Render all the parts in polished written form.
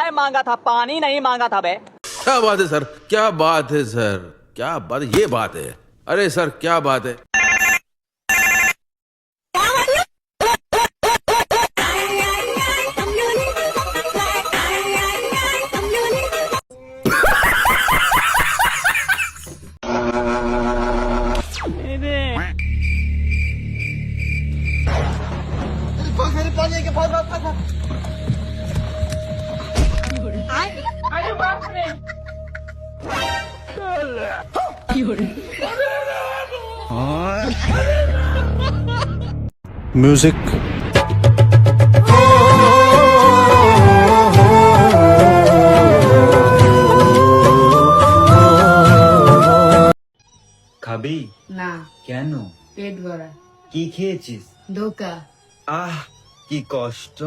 चाय मांगा था, पानी नहीं मांगा था बे। क्या बात है सर, क्या बात है सर, क्या बात है, ये बात है। अरे सर क्या बात है। म्यूजिक খাবি না কেন? পেট ভরা কি খেয়েছিস? ধোকা আহ কি কষ্ট,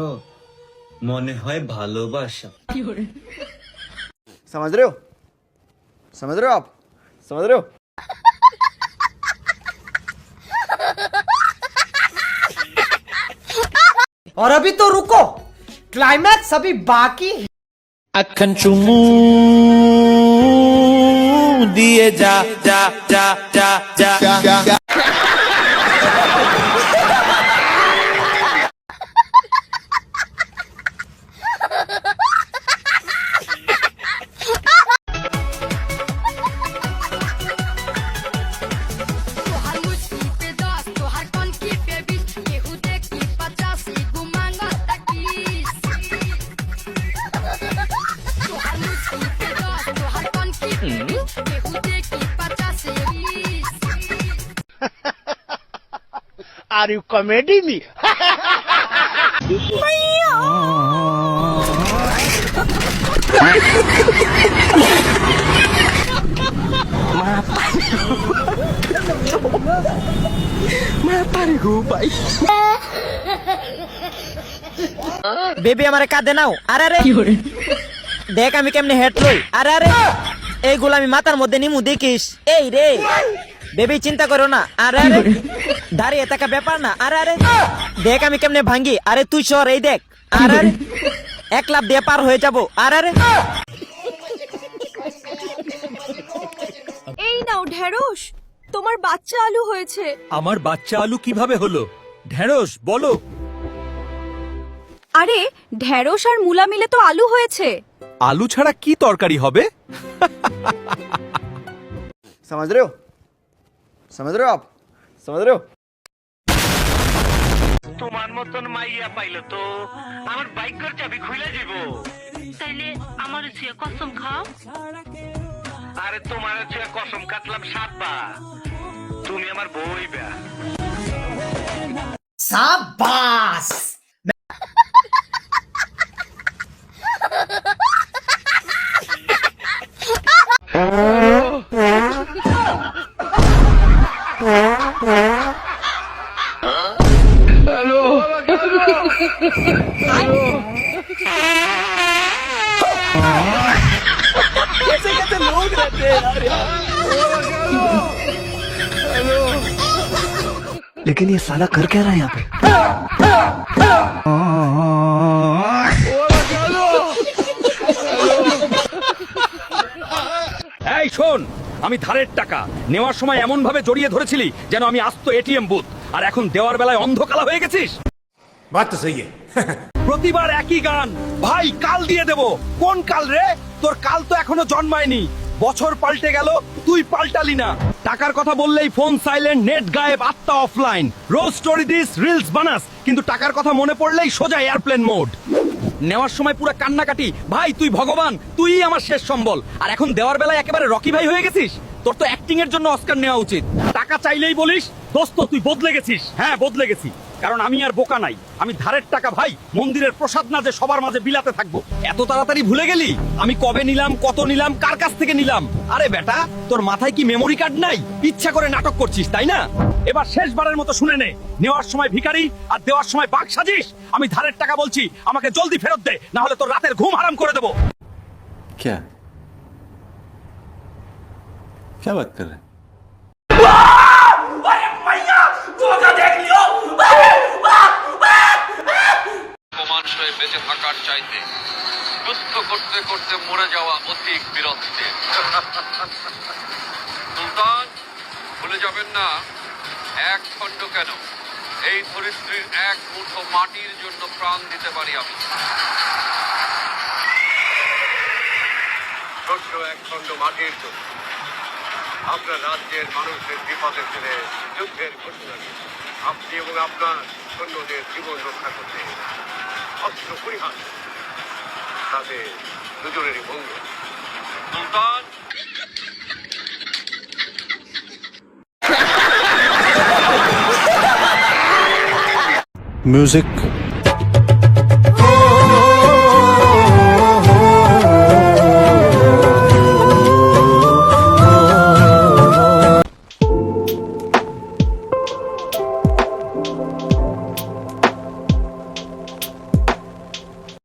মনে হয় ভালোবাসা। समझ रहे हो, समझ रहे हो आप, समझ रहे हो? और अभी तो रुको, क्लाइमैक्स अभी बाकी है। अखन चुमू दिए जा जा जा जा जा जा। Are you comedy me? Baby আমারে কাঁদে নাও। আরে আরে দেখ আমি কেমনে হেড লই। আরে আরে এইগুলো আমি মাথার মধ্যে নিমু দেখিস। এই রে বেবি চিন্তা করো না। আরে আরে দাঁড়িয়ে থাকা ব্যাপার না। আরে আরে দেখ আমি কেমনে ভাঙ্গি। আরে তুই সর, এই দেখ। আরে আরে এক লাফ দিয়ে পার হয়ে যাবো। আরে আরে এই নাও ঢেঁড়স, তোমার বাচ্চা আলু হয়েছে। আমার বাচ্চা আলু কিভাবে হলো? ঢেঁড়স বলো। আরে ঢেঁড়স আর মূলা মিলে তো আলু হয়েছে। আলু ছাড়া কি তরকারি হবে? समझ रहे हो, समझ रहे हो आप, समझ रहे हो? তোমার মতন মাইয়া পাইলো তো আমার বাইকের চাবি খুলে দিব। তাইলে আমার ছুঁয়ে কসম খাও। আরে তোমার হচ্ছে কসম কাটলাম 7 বার, তুমি আমার বউ হইবা। शाबाश। कैसे कैसे लोग रहते हैं यार। लेकिन ये साला कर क्या रहा है यहाँ पे? এই শোন, আমি ধারের টাকা নেওয়ার সময় এমন ভাবে জড়িয়ে ধরেছিলি যেন আমি আস্ত এটিএম বুথ, আর এখন দেওয়ার বেলায় অন্ধকালা হয়ে গেছিস। बात तो सही है। প্রতিবার একই গান, ভাই কাল দিয়ে দেব। কোন কাল রে? তোর কাল তো এখনো জন্মায়নি। বছর পাল্টে গেল, তুই পাল্টালি না। টাকার কথা বললেই ফোন সাইলেন্ট, নেট গায়েব, আত্মা অফলাইন। রোজ স্টোরি দিস, রিলস বানাস, কিন্তু টাকার কথা মনে পড়লেই সোজা এয়ারপ্লেন মোড। নেওয়ার সময় পুরো কান্নাকাটি, ভাই তুই ভগবান, তুই আমার শেষ সম্বল। আর এখন দেওয়ার বেলায় একেবারে রকি ভাই হয়ে গেছিস। তোর তো অ্যাক্টিং এর জন্য অস্কার নেওয়া উচিত। টাকা চাইলেই বলিস দোস্ত তুই বদলে গেছিস। হ্যাঁ বদলে গেছি, কারণ আমি আর বোকা নাই। আমি ধারের টাকা ভাই মন্দিরের প্রসাদ না যে সবার মাঝে বিলাতে থাকবো। এত তাড়াতাড়ি ভুলে গেলি আমি কবে নিলাম, কত নিলাম, কার কাছ থেকে নিলাম? আরে বেটা, তোর মাথায় কি মেমোরি কার্ড নাই? ইচ্ছা করে নাটক করছিস তাই না? এবার শেষবারের মতো শুনে নে, নেওয়ার সময় ভিখারি আর দেওয়ার সময় বাঘ সাজিস। আমি ধারের টাকা বলছি, আমাকে জলদি ফেরত দে, না হলে তোর রাতের ঘুম হারাম করে দেবো। क्या क्या बात कर रहे हैं? বেঁচে থাকার চাইতে সুস্থ করতে করতে মরে যাওয়া অধিক বীরত্বের। সুলতান, ভুলে যাবেন না, এক খণ্ড কেন, এই ধরিত্রীর এক মুঠো মাটির জন্য প্রাণ দিতে পারি আমি। ছোট্ট এক খণ্ড মাটির জন্য আপনার রাজ্যের মানুষের বিপদে ফেলে যুদ্ধের ঘোষণা দিয়ে আপনি এবং আপনার সৈন্যদের জীবন রক্ষা করতে অস্ত্র পরিহার, তাতে দুজনেরই মঙ্গল। সুলতান, music